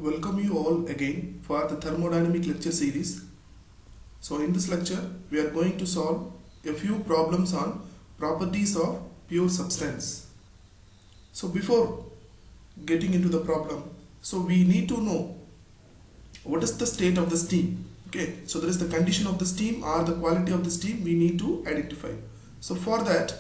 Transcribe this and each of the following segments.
welcome you all again for the thermodynamic lecture series. So in this lecture we are going to solve a few problems on properties of pure substance. So before getting into the problem, so we need to know what is the state of the steam. Okay, so there is the condition of the steam or the quality of the steam we need to identify. So for that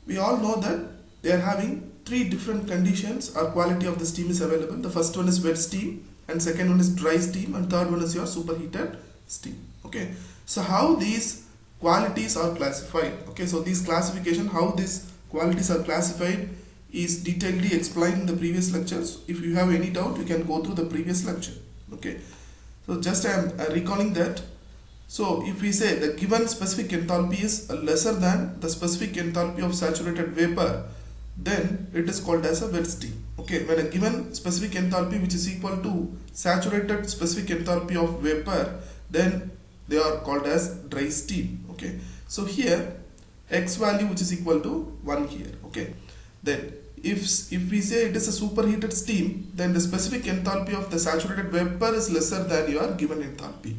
we all know that they are having three different conditions or quality of the steam is available. The first one is wet steam, and second one is dry steam, and third one is your superheated steam. Okay, so how these qualities are classified? Okay, so these classification, how these qualities are classified is detailedly explained in the previous lectures. If you have any doubt, you can go through the previous lecture. Okay, so just I am recalling that. So if we say the given specific enthalpy is lesser than the specific enthalpy of saturated vapor, then it is called as a wet steam. Okay, when a given specific enthalpy which is equal to saturated specific enthalpy of vapor, then they are called as dry steam. Okay, so here x value which is equal to 1 here. Okay, then if we say it is a superheated steam, then the specific enthalpy of the saturated vapor is lesser than your given enthalpy.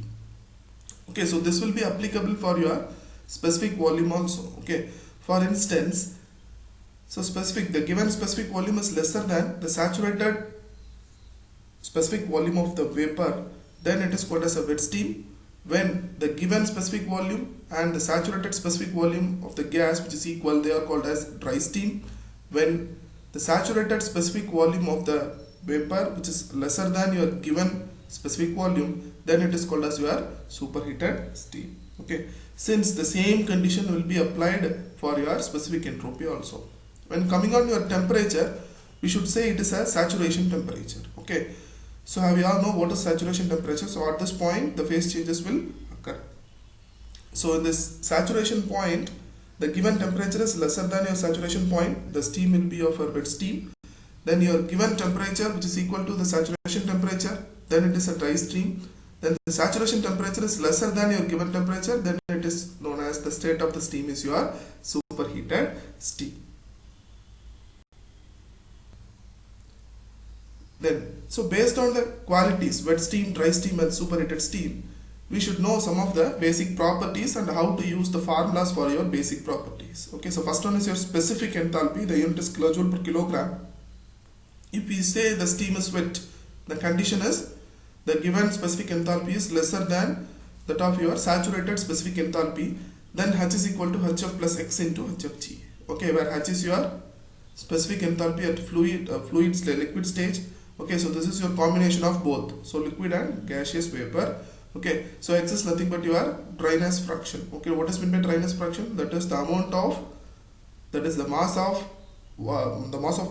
Okay, so this will be applicable for your specific volume also. Okay, for instance, so the given specific volume is lesser than the saturated specific volume of the vapor, then it is called as a wet steam. When the given specific volume and the saturated specific volume of the gas which is equal, they are called as dry steam. When the saturated specific volume of the vapor which is lesser than your given specific volume, then it is called as your superheated steam. Okay, since the same condition will be applied for your specific entropy also. When coming on your temperature, we should say it is a saturation temperature. Okay, so we all know what is saturation temperature. So at this point the phase changes will occur. So in this saturation point, the given temperature is lesser than your saturation point, the steam will be of a wet steam. Then your given temperature which is equal to the saturation temperature, then it is a dry steam. Then the saturation temperature is lesser than your given temperature, then it is known as the state of the steam is your superheated steam. Then, so based on the qualities wet steam, dry steam and superheated steam, we should know some of the basic properties and how to use the formulas for your basic properties. Okay, so first one is your specific enthalpy, the unit is kilojoule per kilogram. If we say the steam is wet, the condition is the given specific enthalpy is lesser than that of your saturated specific enthalpy, then H is equal to Hf plus X into Hfg. Okay, where H is your specific enthalpy at liquid stage. Okay, so this is your combination of both, so liquid and gaseous vapor. Okay, so X is nothing but your dryness fraction. Okay, what is meant by dryness fraction? That is the amount of, that is the mass of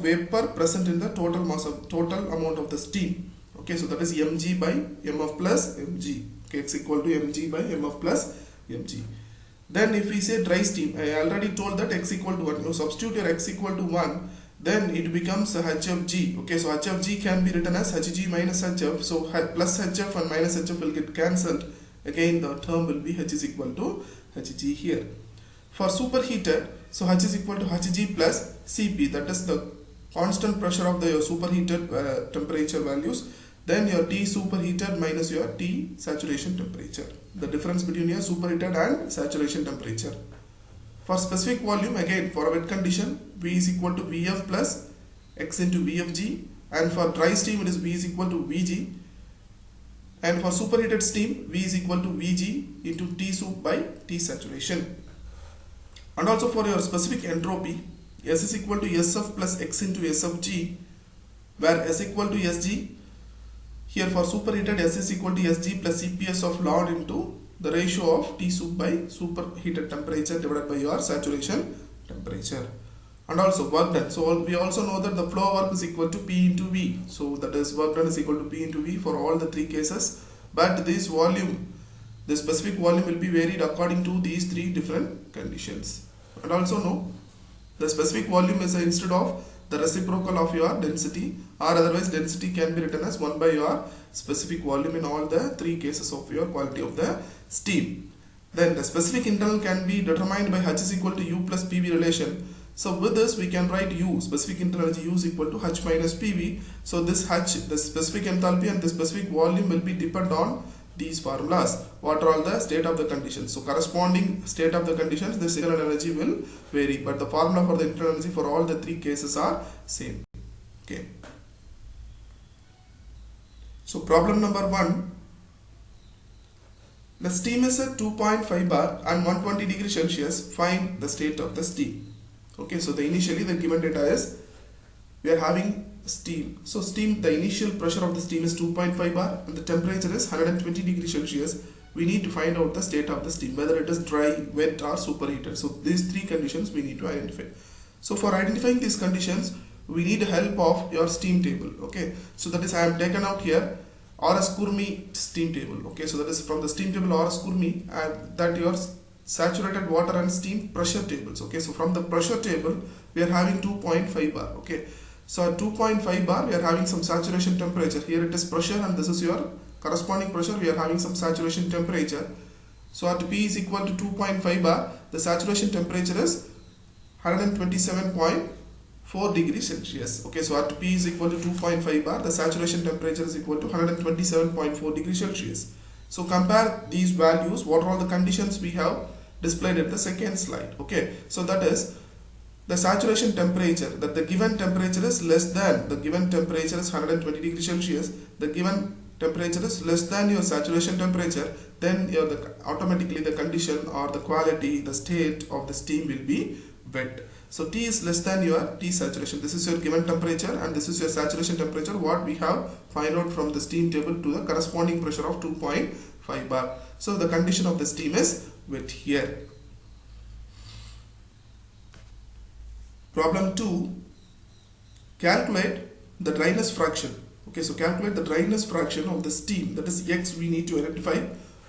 vapor present in the total amount of the steam. Okay, so that is mg by mf plus mg. Okay, X equal to mg by mf plus mg. Then if we say dry steam, I already told that X equal to 1. You substitute your X equal to 1, then it becomes H of G. Okay, so H of G can be written as Hg minus Hf. So plus Hf and minus Hf will get cancelled. Again the term will be H is equal to Hg here. For superheated, so H is equal to Hg plus Cp, that is the constant pressure of the superheated temperature values. Then your T superheated minus your T saturation temperature. The difference between your superheated and saturation temperature. For specific volume, again for a wet condition, V is equal to Vf plus X into Vfg, and for dry steam it is V is equal to Vg, and for superheated steam V is equal to Vg into T sup by T saturation. And also for your specific entropy, S is equal to Sf plus X into Sfg, where S equal to Sg. Here for superheated, S is equal to Sg plus Cps of ln into the ratio of T sup by superheated temperature divided by your saturation temperature. And also work done. So we also know that the flow work is equal to P into V. So that is work done is equal to P into V for all the three cases. But this volume, the specific volume will be varied according to these three different conditions. And also know the specific volume is instead of the reciprocal of your density, or otherwise density can be written as 1 by your specific volume in all the three cases of your quality of the steam. Then the specific internal can be determined by H is equal to U plus PV relation. So with this we can write U, specific internal energy U is equal to H minus PV. So this H, the specific enthalpy and the specific volume will be depend on these formulas. What are all the state of the conditions? So corresponding state of the conditions, the internal energy will vary, but the formula for the internal energy for all the three cases are same. Okay. So problem number 1. The steam is at 2.5 bar and 120 degrees Celsius. Find the state of the steam. Okay, so initially the given data is we are having steam. So steam, the initial pressure of the steam is 2.5 bar and the temperature is 120 degrees Celsius. We need to find out the state of the steam, whether it is dry, wet or superheated. So these three conditions we need to identify. So for identifying these conditions, we need help of your steam table. Okay, so that is I have taken out here R.S. Kurmi steam table. Okay, so that is from the steam table R.S. Kurmi, and that your saturated water and steam pressure tables. Okay, so from the pressure table we are having 2.5 bar. Okay, so at 2.5 bar we are having some saturation temperature. Here it is pressure and this is your corresponding pressure. We are having some saturation temperature. So at P is equal to 2.5 bar, the saturation temperature is 127.4 degrees Celsius. Okay, so at P is equal to 2.5 bar, the saturation temperature is equal to 127.4 degrees Celsius. So compare these values, what are all the conditions we have displayed at the second slide. Okay, so that is the saturation temperature, that the given temperature is less than, the given temperature is 120 degrees Celsius, the given temperature is less than your saturation temperature, then automatically the condition or the quality, the state of the steam will be wet. So T is less than your T saturation. This is your given temperature and this is your saturation temperature, what we have find out from the steam table to the corresponding pressure of 2.5 bar. So the condition of the steam is wet here. Problem 2. Calculate the dryness fraction. Okay, so calculate the dryness fraction of the steam, that is X we need to identify,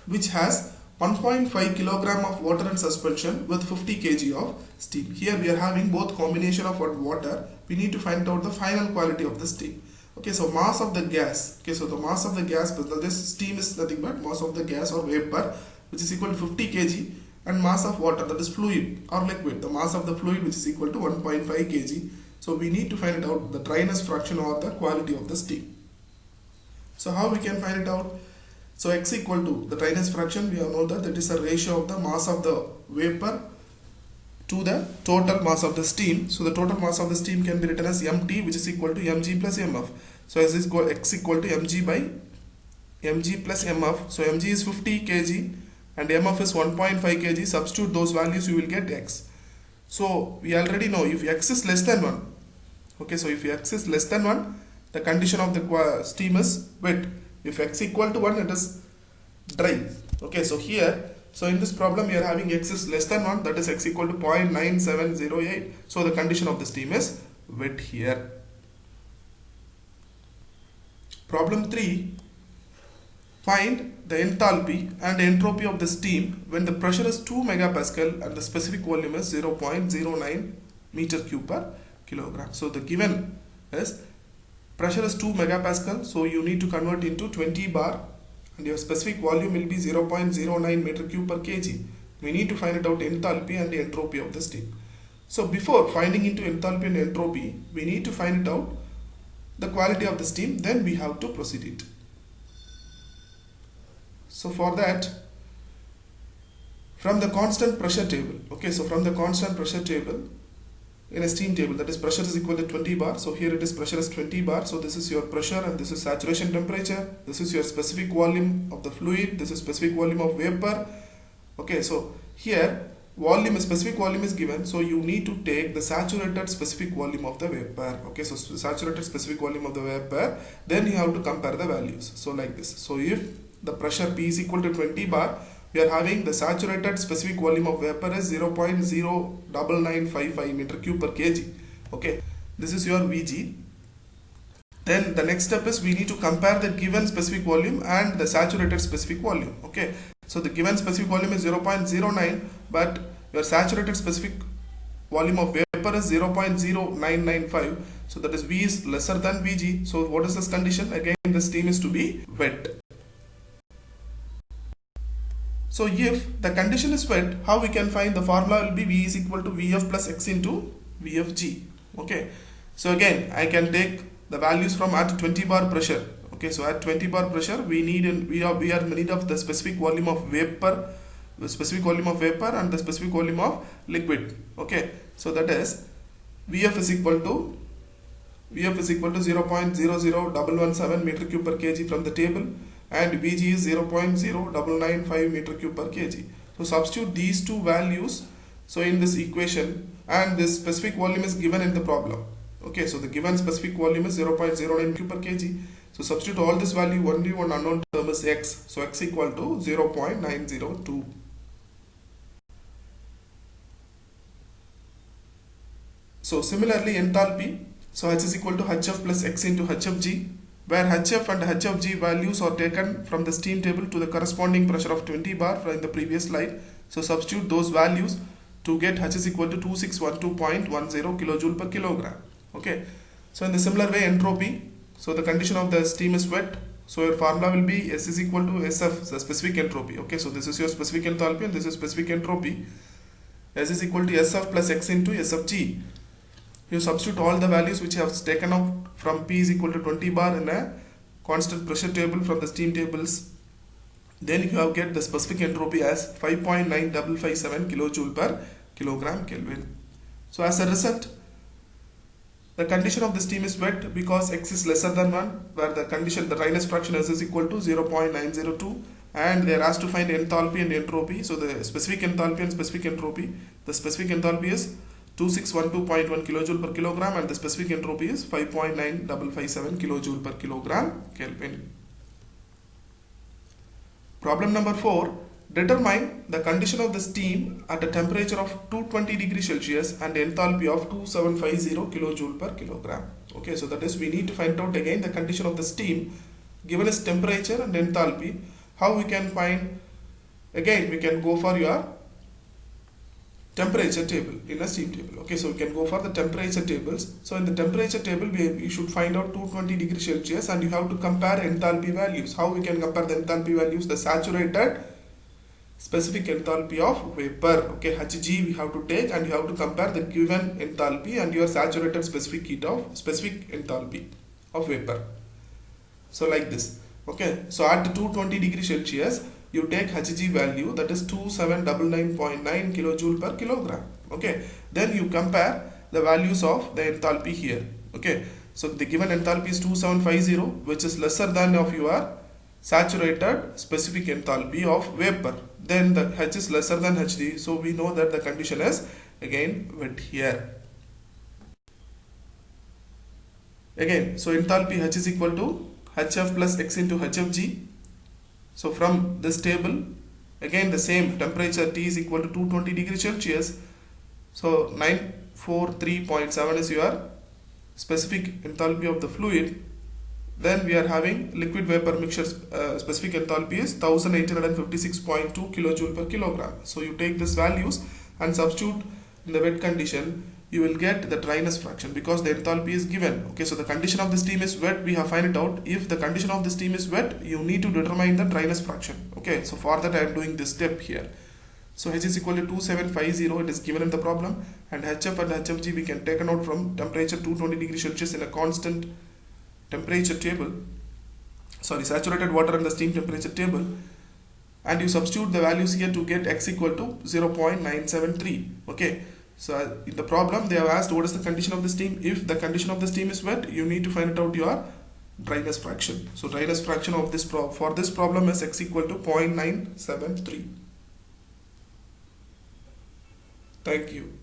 which has 1.5 kilogram of water in suspension with 50 kg of steam. Here we are having both combination of water. We need to find out the final quality of the steam. Okay, so mass of the gas. Okay, so the mass of the gas, this steam is nothing but mass of the gas or vapor, which is equal to 50 kg, and mass of water, that is fluid or liquid, the mass of the fluid, which is equal to 1.5 kg. So we need to find it out the dryness fraction or the quality of the steam. So how we can find it out? So X equal to the dryness fraction, we have known that is a ratio of the mass of the vapor to the total mass of the steam. So the total mass of the steam can be written as MT, which is equal to mg plus mf. So as is X equal to mg by mg plus mf. So mg is 50 kg and mf is 1.5 kg. Substitute those values, you will get X. So we already know if X is less than 1. Okay, so if X is less than 1, the condition of the steam is wet. If X equal to 1, it is dry. Okay, so here, so in this problem we are having X is less than 1, that is X equal to 0.9708. So the condition of the steam is wet here. Problem 3. Find the enthalpy and entropy of the steam when the pressure is 2 megapascal and the specific volume is 0.09 meter cube per kilogram. So the given is pressure is 2 megapascal, so you need to convert into 20 bar and your specific volume will be 0.09 meter cube per kg. We need to find it out enthalpy and the entropy of the steam. So before finding into enthalpy and entropy, we need to find it out the quality of the steam, then we have to proceed it. So for that, from the constant pressure table, okay, so from the constant pressure table, in a steam table, that is pressure is equal to 20 bar. So here it is pressure is 20 bar. So this is your pressure and this is saturation temperature. This is your specific volume of the fluid. This is specific volume of vapor. Okay, so here volume, specific volume is given. So you need to take the saturated specific volume of the vapor. Okay, so saturated specific volume of the vapor. Then you have to compare the values. So like this. So if the pressure P is equal to 20 bar, we are having the saturated specific volume of vapor is 0.09955 meter cube per kg. Okay, this is your Vg. Then the next step is we need to compare the given specific volume and the saturated specific volume. Okay, so the given specific volume is 0.09, but your saturated specific volume of vapor is 0.0995. So that is V is lesser than Vg. So what is this condition? Again, the steam is to be wet. So if the condition is wet, how we can find the formula will be V is equal to Vf plus X into VFG. Okay, so again I can take the values from at 20 bar pressure. Okay, so at 20 bar pressure we are in need of the specific volume of vapor, and the specific volume of liquid. Okay, so that is Vf is equal to 0.00117 meter cube per kg from the table, and Vg is 0.0995 meter cube per kg. So substitute these two values so in this equation, and this specific volume is given in the problem. Okay, so the given specific volume is 0.09 cube per kg. So substitute all this value, only one unknown term is x. So x equal to 0.902. So similarly enthalpy, so H is equal to Hf plus x into Hfg, where Hf and Hfg values are taken from the steam table to the corresponding pressure of 20 bar from the previous slide. So substitute those values to get H is equal to 2612.10 kilojoule per kilogram. Okay, so in the similar way entropy, so the condition of the steam is wet, so your formula will be S is equal to Sf, the specific entropy. Okay, so this is your specific enthalpy and this is specific entropy. S is equal to Sf plus x into Sfg. You substitute all the values which you have taken out from P is equal to 20 bar in a constant pressure table from the steam tables. Then you have get the specific entropy as 5.9557 kilojoule per kilogram Kelvin. So as a result, the condition of the steam is wet because x is lesser than 1, where the dryness fraction is equal to 0.902, and they are asked to find enthalpy and entropy. So the specific enthalpy and specific entropy, the specific enthalpy is 2612.1 kilojoule per kilogram and the specific entropy is 5.9557 kilojoule per kilogram Kelvin. Problem number 4. Determine the condition of the steam at a temperature of 220 degrees Celsius and enthalpy of 2750 kilojoule per kilogram. Okay, so that is we need to find out again the condition of the steam given as temperature and enthalpy. How we can find? Again we can go for your temperature table in a steam table. Okay, so we can go for the temperature tables. So in the temperature table we should find out 220 degrees Celsius and you have to compare enthalpy values. How we can compare the enthalpy values? The saturated specific enthalpy of vapor. Okay, Hg we have to take and you have to compare the given enthalpy and your saturated specific enthalpy of vapor. So like this. Okay, so at 220 degrees Celsius you take Hg value, that is 2799.9 kilojoule per kilogram. Okay, then you compare the values of the enthalpy here. Okay, so the given enthalpy is 2750, which is lesser than of your saturated specific enthalpy of vapor. Then the H is lesser than Hd, so we know that the condition is again wet here. Again, so enthalpy H is equal to Hf plus x into Hfg. So from this table, again the same temperature T is equal to 220 degrees Celsius. So 943.7 is your specific enthalpy of the fluid. Then we are having liquid vapor mixture specific enthalpy is 1856.2 kilojoule per kilogram. So you take these values and substitute in the wet condition, you will get the dryness fraction because the enthalpy is given. Okay, so the condition of the steam is wet, we have find it out. If the condition of the steam is wet, you need to determine the dryness fraction. Okay, so for that I am doing this step here. So H is equal to 2750, it is given in the problem, and Hf and Hfg we can take out from temperature 220 degrees Celsius in a constant temperature table, saturated water in the steam temperature table, and you substitute the values here to get x equal to 0.973. Okay, so in the problem they have asked what is the condition of the steam. If the condition of the steam is wet, you need to find out your dryness fraction. So dryness fraction of this for this problem is x equal to 0.973. Thank you.